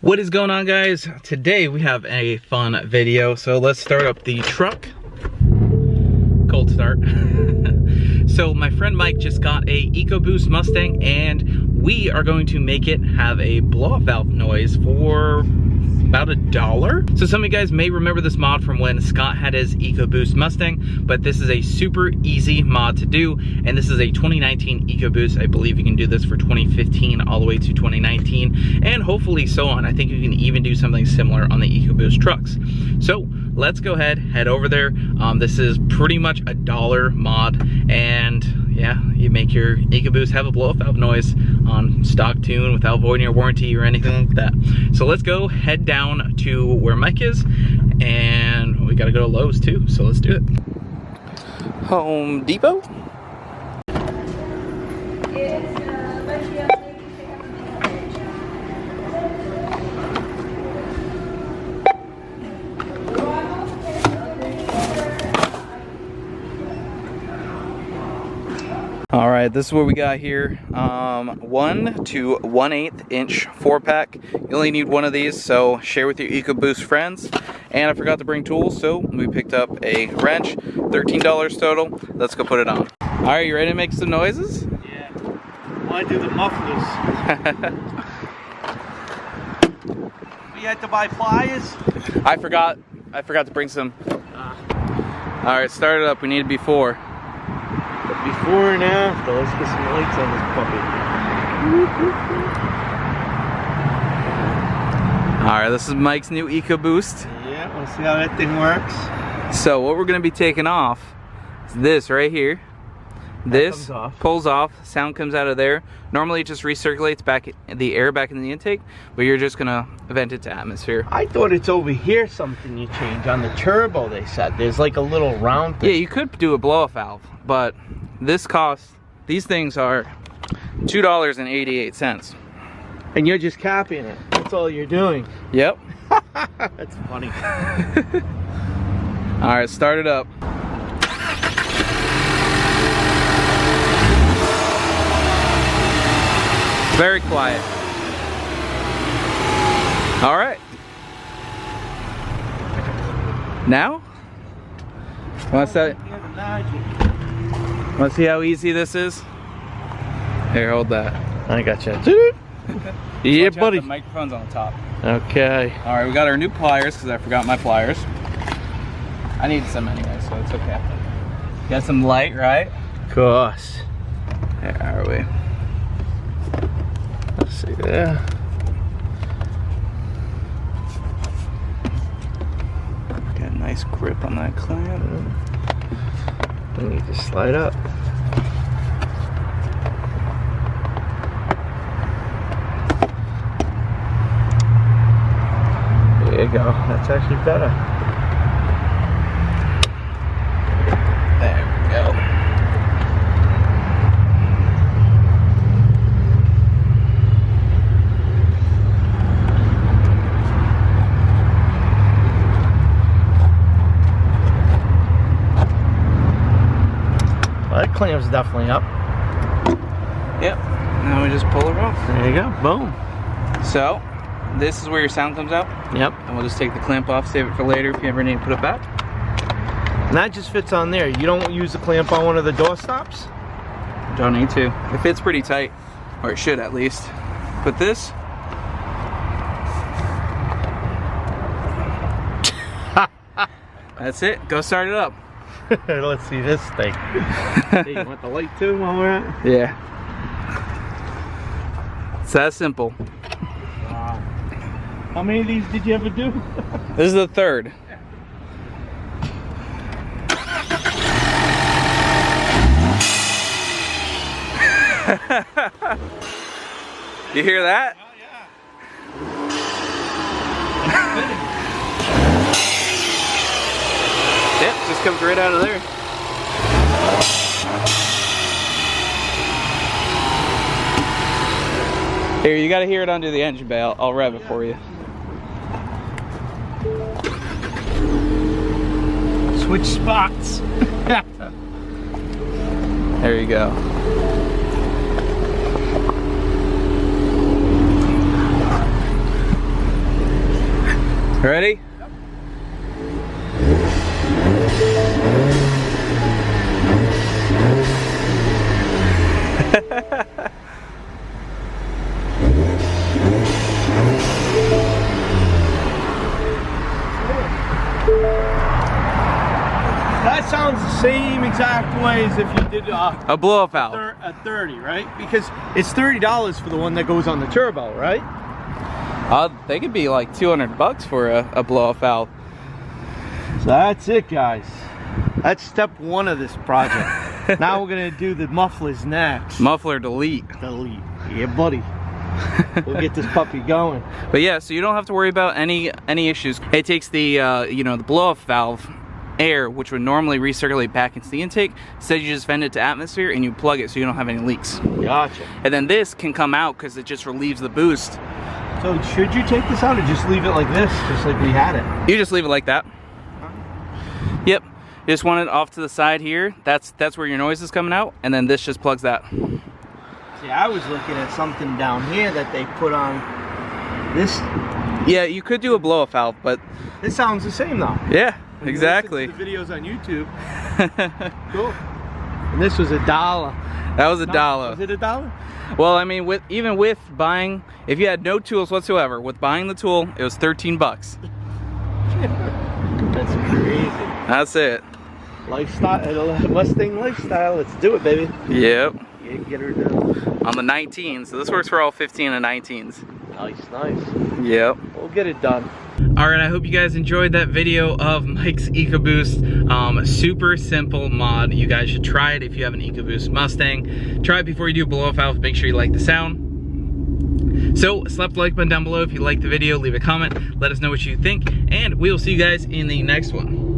What is going on, guys? Today we have a fun video. So let's start up the truck. Cold start. So my friend Mike just got a EcoBoost Mustang and we are going to make it have a blow-off valve noise for about $1. So some of you guys may remember this mod from when Scott had his EcoBoost Mustang, but this is a super easy mod to do, and this is a 2019 EcoBoost. I believe you can do this for 2015 all the way to 2019, and hopefully so on. I think you can even do something similar on the EcoBoost trucks. So let's go ahead, head over there. This is pretty much $1 mod, and yeah, you make your EcoBoost have a blow-off valve noise on stock tune without voiding your warranty or anything like that. So let's go head down to where Mike is, and we gotta go to Lowe's too, so let's do it. Home Depot. All right, this is what we got here. 1 to 1/8 inch 4-pack. You only need one of these, so share with your EcoBoost friends. And I forgot to bring tools, so we picked up a wrench, $13 total. Let's go put it on. All right, you ready to make some noises? Yeah, I want to do the mufflers. We had to buy pliers. I forgot to bring some. All right, start it up. We need it before. Before and after, let's get some lights on this puppy. All right, this is Mike's new EcoBoost. Yeah, we'll see how that thing works. So what we're gonna be taking off is this right here. This pulls off, sound comes out of there. Normally it just recirculates back the air back in the intake, but you're just gonna vent it to atmosphere. I thought it's over here something you change on the turbo. They said there's like a little round thing. Yeah, you could do a blow-off valve, but this costs, these things are $2.88. And you're just copying it. That's all you're doing. Yep. That's funny. All right, start it up. Very quiet. All right. Now, want to see how easy this is? Here, hold that. I got you. Yeah, buddy. The microphone's on the top. Okay. All right, we got our new pliers because I forgot my pliers. I need some anyway, so it's okay. Got some light, right? Of course. Where are we? Let's see there. Got a nice grip on that clamp. I need to slide up. There you go. That's actually better. There we go. Well, that clamp's definitely up. Yep. Now we just pull it off. There you go. Boom. So, this is where your sound comes out. Yep. And we'll just take the clamp off, save it for later if you ever need to put it back. And that just fits on there. You don't use the clamp on one of the door stops? Don't need to. It fits pretty tight, or it should at least. But this, that's it. Go start it up. Let's see this thing. Hey, you want the light too while we're at it? Yeah. It's that simple. Wow. How many of these did you ever do? This is the third. You hear that? Oh, yeah. Yep, just comes right out of there. Here, you gotta hear it under the engine bay. I'll rev it for you. Switch spots. There you go. Ready? That sounds the same exact way as if you did a blow-off valve. a 30, right? Because it's $30 for the one that goes on the turbo, right? They could be like 200 bucks for a blow-off valve. So that's it, guys. That's step one of this project. Now we're gonna do the mufflers next. Muffler delete. Delete. Yeah, buddy. We'll get this puppy going. But yeah, so you don't have to worry about any issues. It takes the you know, the blow-off valve air, which would normally recirculate back into the intake. Instead, you just vent it to atmosphere and you plug it so you don't have any leaks. Gotcha. And then this can come out because it just relieves the boost. So should you take this out or just leave it like this, just like we had it? You just leave it like that. Yep. You just want it off to the side here. That's where your noise is coming out, and then this just plugs that. See, I was looking at something down here that they put on this. Yeah, you could do a blow-off valve, but it sounds the same though. Yeah, exactly. The videos on YouTube. Cool. And this was $1. That was $1. Was it $1? Well, I mean, even with buying, if you had no tools whatsoever, with buying the tool, it was 13 bucks. That's crazy. That's it. Lifestyle, Mustang lifestyle. Let's do it, baby. Yep. Yeah, get her done. On the 19s, so this works for all 15 and 19s. Nice, nice. Yep. We'll get it done. Alright, I hope you guys enjoyed that video of Mike's EcoBoost. Super simple mod. You guys should try it if you have an EcoBoost Mustang. Try it before you do blow-off valve. Make sure you like the sound. So, slap the like button down below if you liked the video. Leave a comment. Let us know what you think. And we will see you guys in the next one.